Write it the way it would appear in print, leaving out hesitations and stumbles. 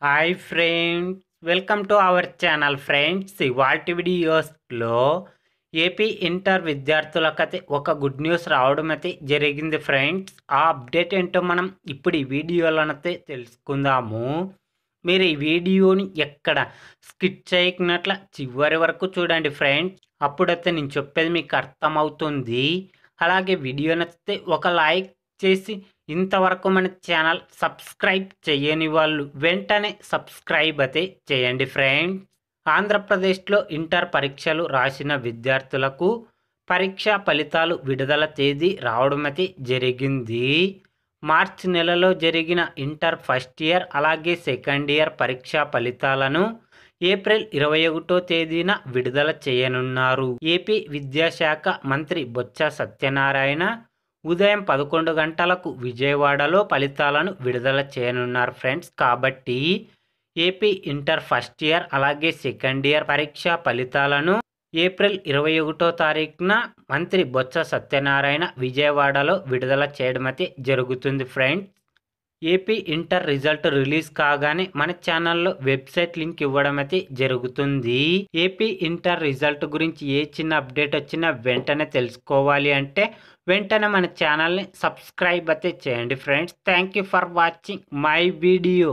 Hi friends, welcome to our channel friends. ఇవాల్టి వీడియోస్లో AP inter విద్యార్థులకైతే ఒక గుడ్ న్యూస్ రావడం అయితే జరిగింది ఫ్రెండ్స్. ఆ అప్డేట్ ఏంటో మనం ఇప్పుడు ఈ వీడియోలోనైతే తెలుసుకుందాము. మీరు ఈ వీడియోని ఎక్కడ స్కిప్ చేయకున్నట్ల చివరి వరకు చూడండి ఫ్రెండ్స్. అప్పుడైతే నేను చెప్పేది మీకు అర్థమవుతుంది. అలాగే వీడియో నచ్చితే ఒక లైక్ చేసి ఇంతవరకు మన ఛానల్ సబ్స్క్రైబ్ చేయని వాళ్ళు వెంటనే సబ్స్క్రైబ్ అయితే చేయండి ఫ్రెండ్స్. ఆంధ్రప్రదేశ్లో ఇంటర్ పరీక్షలు రాసిన విద్యార్థులకు పరీక్షా ఫలితాలు విడుదల తేదీ రావడం అయితే జరిగింది. మార్చి నెలలో జరిగిన ఇంటర్ ఫస్ట్ ఇయర్ అలాగే సెకండ్ ఇయర్ పరీక్షా ఫలితాలను ఏప్రిల్ 21వ తేదీన విడుదల చేయనున్నారు. ఏపీ విద్యాశాఖ మంత్రి బొత్స సత్యనారాయణ ఉదయం 11 గంటలకు విజయవాడలో ఫలితాలను విడుదల చేయనున్నారు ఫ్రెండ్స్. కాబట్టి ఏపీ ఇంటర్ ఫస్ట్ ఇయర్ అలాగే సెకండ్ ఇయర్ పరీక్షా ఫలితాలను ఏప్రిల్ 21వ తారీఖున మంత్రి బొత్స సత్యనారాయణ విజయవాడలో విడుదల చేయడం అయితే జరుగుతుంది friends. AP inter result release కాగానే మన ఛానల్లో వెబ్సైట్ లింక్ ఇవ్వడం అయితే జరుగుతుంది. ఏపీ ఇంటర్ రిజల్ట్ గురించి ఏ చిన్న అప్డేట్ వచ్చినా వెంటనే తెలుసుకోవాలి అంటే వెంటనే మన ఛానల్ని సబ్స్క్రైబ్ అయితే చేయండి friends. Thank you for watching my video.